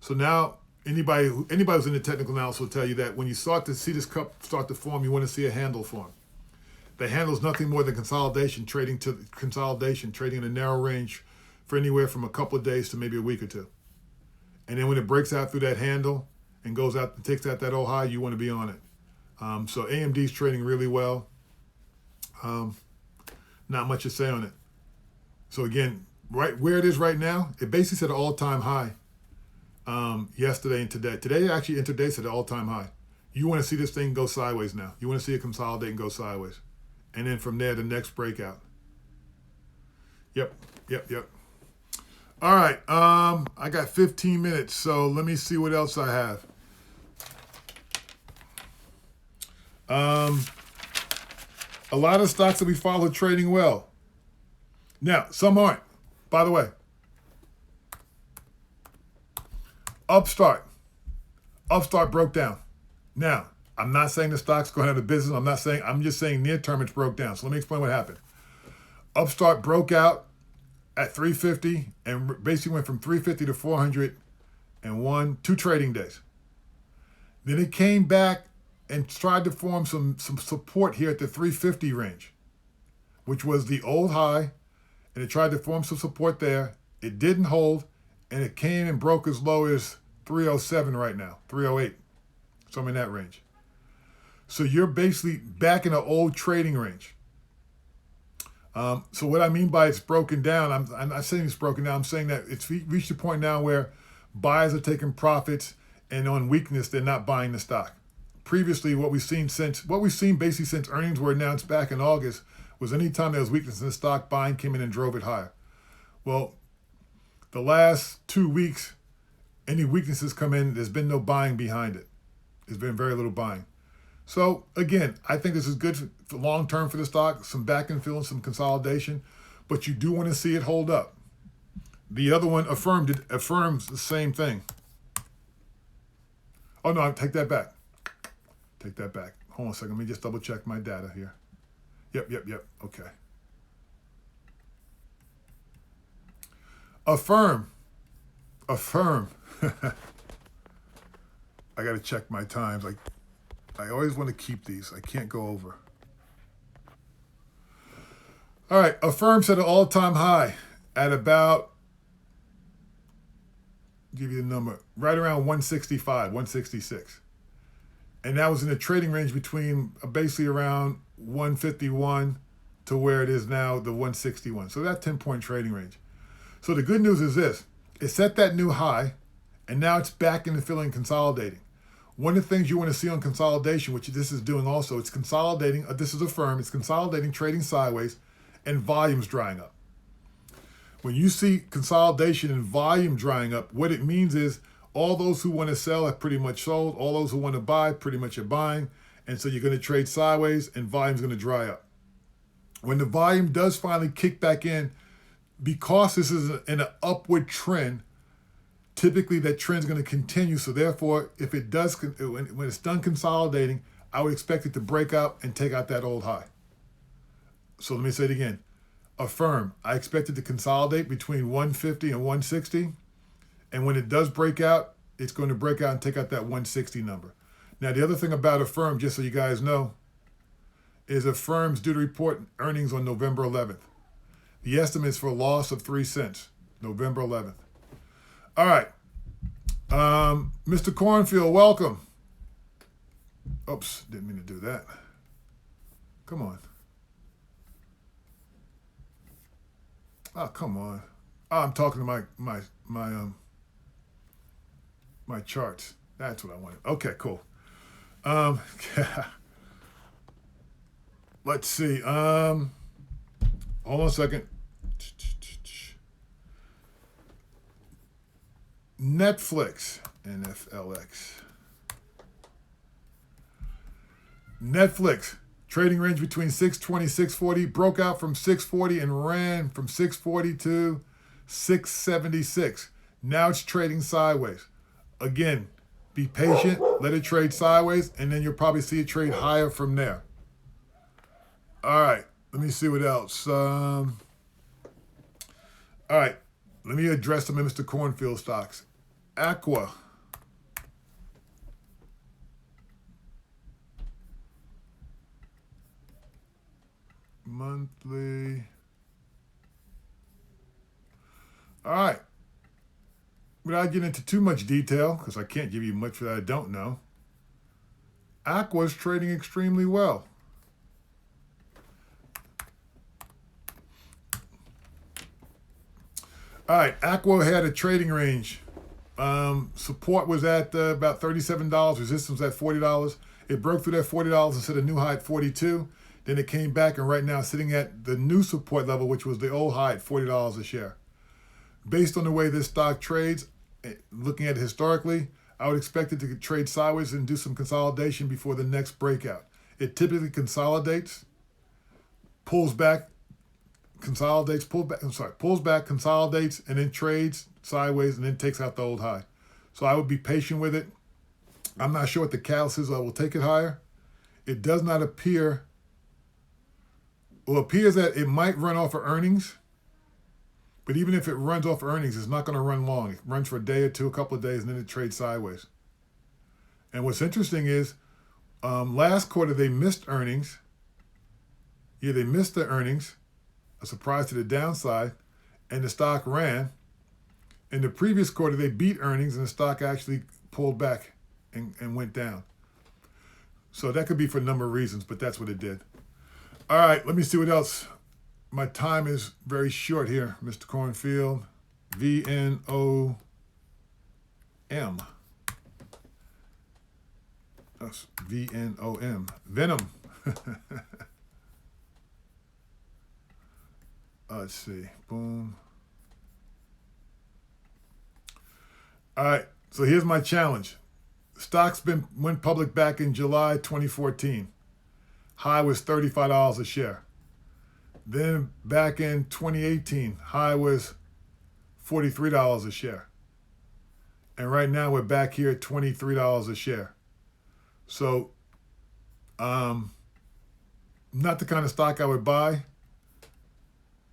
So now anybody who's in the technical analysis will tell you that when you start to see this cup start to form, you want to see a handle form. The handle is nothing more than consolidation, trading in a narrow range for anywhere from a couple of days to maybe a week or two. And then when it breaks out through that handle and goes out and takes out that old high, you want to be on it. So AMD is trading really well. Not much to say on it. So again, right where it is right now, it basically set an all-time high yesterday and today. Today actually and today set an all-time high. You want to see this thing go sideways now. You want to see it consolidate and go sideways. And then from there, the next breakout. Yep. All right, I got 15 minutes, so let me see what else I have. A lot of stocks that we follow trading well. Now, some aren't. By the way, Upstart broke down. Now, I'm not saying the stock's going out of business. I'm just saying near term it's broke down. So let me explain what happened. Upstart broke out at 350 and basically went from 350 to 400 in 2 trading days. Then it came back and tried to form some support here at the 350 range, which was the old high, and it tried to form some support there. It didn't hold, and it came and broke as low as 307 right now, 308, something in that range. So you're basically back in an old trading range. So what I mean by it's broken down, I'm not saying it's broken down. I'm saying that it's reached a point now where buyers are taking profits, and on weakness, they're not buying the stock. Previously, what we've seen basically since earnings were announced back in August was anytime there was weakness in the stock, buying came in and drove it higher. Well, the last 2 weeks, any weaknesses come in, there's been no buying behind it. There's been very little buying. So again, I think this is good for long term for the stock, some back and fill and some consolidation, but you do want to see it hold up. The other one affirms the same thing. Oh no, take that back. Take that back. Hold on a second. Let me just double check my data here. Yep. Okay. Affirm. I got to check my times. I always want to keep these. I can't go over. All right. Affirm set an all-time high at about, give you the number, right around 165, 166. And that was in a trading range between basically around 151 to where it is now, the 161. So that 10-point trading range. So the good news is this. It set that new high, and now it's back in the filling, consolidating. One of the things you want to see on consolidation, which this is doing also, it's consolidating. This is a firm. It's consolidating, trading sideways, and volumes drying up. When you see consolidation and volume drying up, what it means is all those who want to sell have pretty much sold. All those who want to buy pretty much are buying. And so you're going to trade sideways, and volume's going to dry up. When the volume does finally kick back in, because this is in an upward trend, typically that trend's going to continue. So therefore, if it does, when it's done consolidating, I would expect it to break out and take out that old high. So let me say it again. Affirm, I expect it to consolidate between 150 and 160. And when it does break out, it's going to break out and take out that 160 number. Now, the other thing about Affirm, just so you guys know, is Affirm's due to report earnings on November 11th. The estimate is for a loss of 3 cents, November 11th. All right. Mr. Cornfield, welcome. Oops, didn't mean to do that. Come on. Oh, come on. Oh, I'm talking to my charts. That's what I wanted. Okay, cool. Let's see. Hold on a second. Netflix, NFLX. Netflix, trading range between 620, 640, broke out from 640 and ran from 640 to 676. Now it's trading sideways. Again, be patient, let it trade sideways, and then you'll probably see it trade higher from there. All right, let me see what else. All right, let me address some of Mr. Cornfield stocks. Aqua. Monthly. All right. Without getting into too much detail, because I can't give you much that I don't know, Aqua is trading extremely well. All right, Aqua had a trading range. Support was at about $37. Resistance was at $40. It broke through that $40 and set a new high at $42. Then it came back, and right now sitting at the new support level, which was the old high at $40 a share. Based on the way this stock trades, looking at it historically, I would expect it to trade sideways and do some consolidation before the next breakout. It typically consolidates, pulls back, pulls back, consolidates, and then trades sideways and then takes out the old high. So I would be patient with it. I'm not sure what the catalyst is that will take it higher. It does not appear, well, it appears that it might run off of earnings. But even if it runs off earnings, it's not going to run long. It runs for a day or two, a couple of days, and then it trades sideways. And what's interesting is last quarter they missed earnings. Yeah, they missed the earnings, a surprise to the downside, and the stock ran. In the previous quarter, they beat earnings, and the stock actually pulled back and went down. So that could be for a number of reasons, but that's what it did. All right, let me see what else. my time is very short here, Mr. Cornfield. VNOM. That's VNOM. Venom. Let's see. Boom. All right. So here's my challenge. Stock's went public back in July 2014. High was $35 a share. Then back in 2018, high was $43 a share. And right now we're back here at $23 a share. So, not the kind of stock I would buy.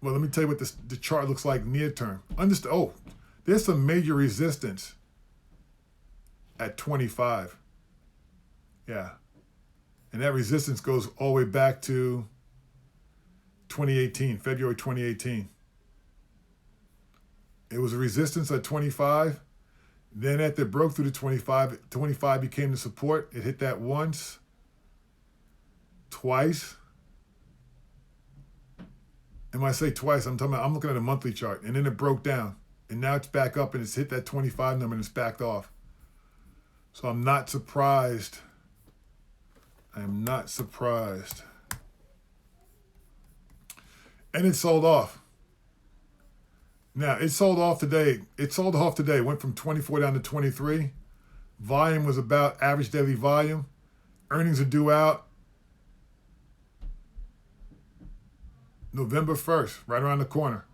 Well, let me tell you what the chart looks like near term. There's some major resistance at 25. Yeah. And that resistance goes all the way back to 2018, February 2018. It was a resistance at 25. Then after it broke through the 25 became the support. It hit that once, twice. And when I say twice, I'm looking at a monthly chart. And then it broke down. And now it's back up and it's hit that 25 number and it's backed off. So I'm not surprised. I am not surprised. And it sold off. Now, it sold off today. Went from 24 down to 23. Volume was about average daily volume. Earnings are due out November 1st, right around the corner.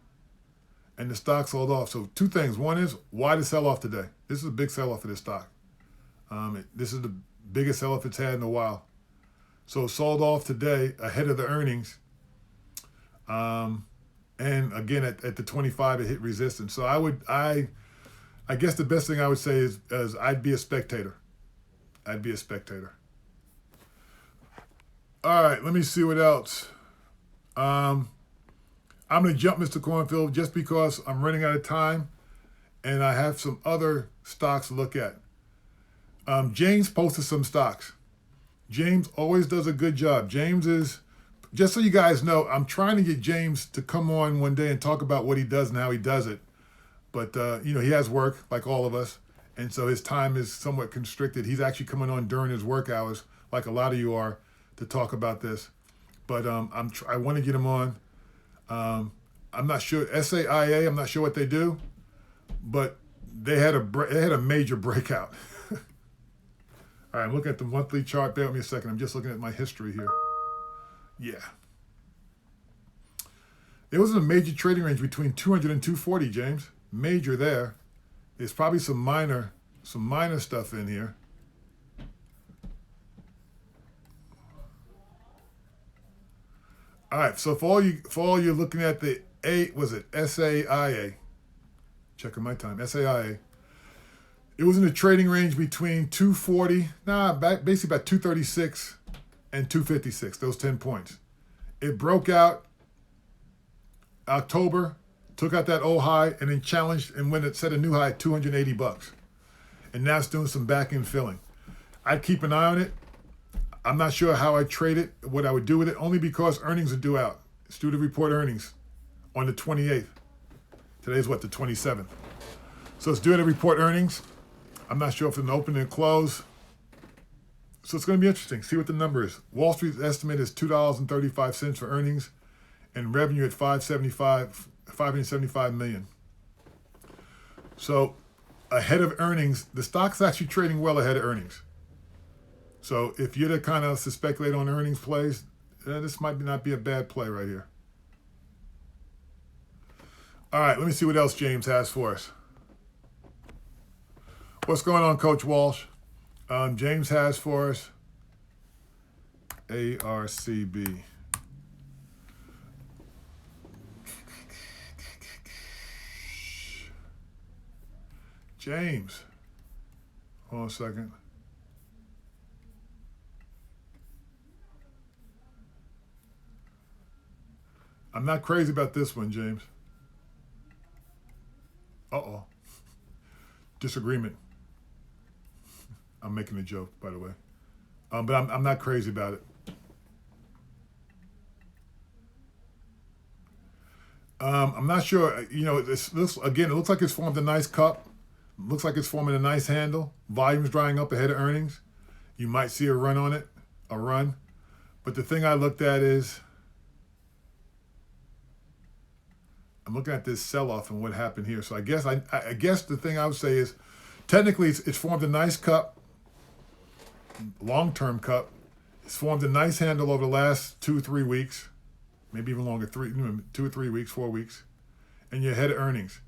And the stock sold off. So two things. One is, why the sell-off today? This is a big sell-off for this stock. This is the biggest sell-off it's had in a while. So it sold off today ahead of the earnings. And again, at the 25, it hit resistance. So I guess the best thing I would say is I'd be a spectator. I'd be a spectator. All right, let me see what else. I'm going to jump Mr. Cornfield just because I'm running out of time and I have some other stocks to look at. James posted some stocks. James always does a good job. James is, just so you guys know, I'm trying to get James to come on one day and talk about what he does and how he does it. But, he has work like all of us. And so his time is somewhat constricted. He's actually coming on during his work hours, like a lot of you are, to talk about this. But I want to get him on. I'm not sure. SAIA, I'm not sure what they do. But they had a major breakout. All right, I'm looking at the monthly chart. Bear with me a second. I'm just looking at my history here. Yeah. It was in a major trading range between 200 and 240, James. Major there. There's probably some minor stuff in here. All right, so for all you're looking at the SAIA. Checking my time. SAIA. It was in a trading range between 240, basically about 236 and 256, those 10 points. It broke out October, took out that old high, and then challenged and when it set a new high at $280. And now it's doing some back-end filling. I'd keep an eye on it. I'm not sure how I'd trade it, what I would do with it, only because earnings are due out. It's due to report earnings on the 28th. Today's the 27th. So it's due to report earnings. I'm not sure if it's an open and close. So it's going to be interesting. See what the number is. Wall Street's estimate is $2.35 for earnings and revenue at $575 million. So ahead of earnings, the stock's actually trading well ahead of earnings. So if you're to kind of speculate on earnings plays, this might not be a bad play right here. All right, let me see what else James has for us. What's going on, Coach Walsh? James has for us ARCB. James, hold on a second. I'm not crazy about this one, James. Uh-oh. Disagreement. I'm making a joke, by the way. But I'm not crazy about it. I'm not sure. You know, this again. It looks like it's formed a nice cup. Looks like it's forming a nice handle. Volume's drying up ahead of earnings. You might see a run on it, a run. But the thing I looked at is, I'm looking at this sell-off and what happened here. So I guess the thing I would say is, technically it's formed a nice cup, long-term cup. It's formed a nice handle over the last 2-3 weeks, maybe even longer, 2 or 3 weeks, 4 weeks, and you're ahead of earnings.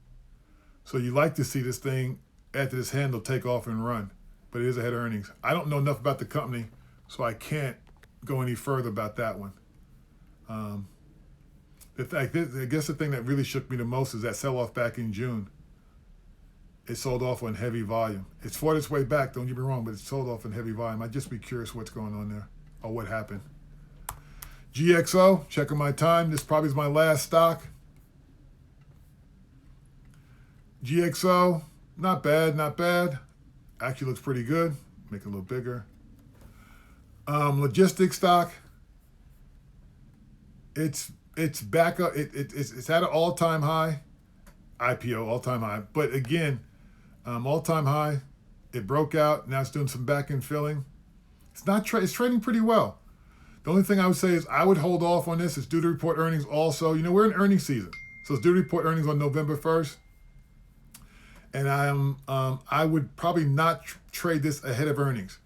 So you like to see this thing after this handle take off and run, but it is ahead of earnings. I don't know enough about the company, so I can't go any further about that one. I guess the thing that really shook me the most is that sell-off back in June. It sold off on heavy volume. It's fought its way back, don't get me wrong, but it sold off in heavy volume. I'd just be curious what's going on there or what happened. GXO, checking my time. This probably is my last stock. GXO, not bad, not bad. Actually looks pretty good. Make it a little bigger. Logistics stock. It's back up. It's at an all-time high. IPO all-time high. But again, all-time high. It broke out. Now it's doing some back-end filling. It's trading pretty well. The only thing I would say is I would hold off on this. It's due to report earnings also. You know, we're in earnings season. So it's due to report earnings on November 1st. And I would probably not trade this ahead of earnings.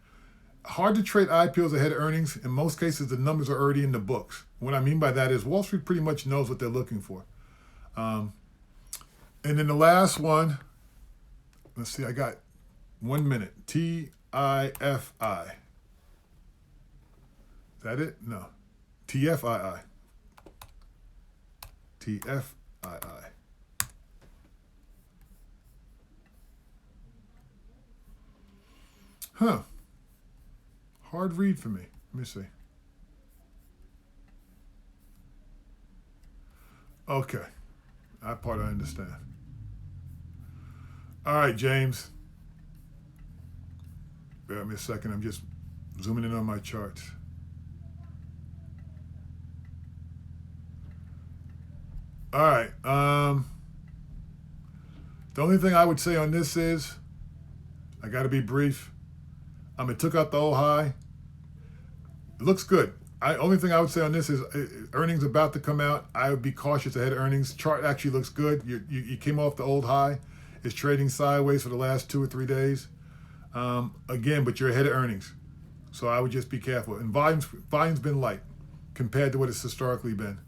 Hard to trade IPOs ahead of earnings. In most cases, the numbers are already in the books. What I mean by that is Wall Street pretty much knows what they're looking for. And then the last one, let's see, I got 1 minute. TIFI. Is that it? No. TFII. TFII. Huh. Hard read for me. Let me see. Okay. That part I understand. All right, James. Bear with me a second. I'm just zooming in on my charts. All right. The only thing I would say on this is, I got to be brief. It took out the old high. It looks good. Only thing I would say on this is earnings about to come out. I would be cautious ahead of earnings. Chart actually looks good. You came off the old high. It's trading sideways for the last 2 or 3 days. Again, but you're ahead of earnings. So I would just be careful. And volume's been light compared to what it's historically been.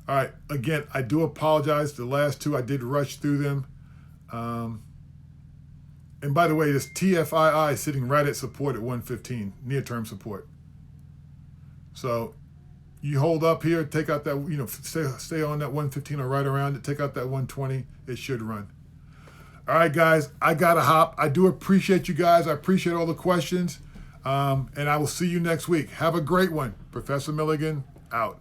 All right. Again, I do apologize. The last two, I did rush through them. And by the way, this TFII is sitting right at support at 115, near-term support. So you hold up here, take out that, stay on that 115 or right around it, take out that 120, it should run. All right, guys, I got to hop. I do appreciate you guys. I appreciate all the questions. And I will see you next week. Have a great one. Professor Milligan, out.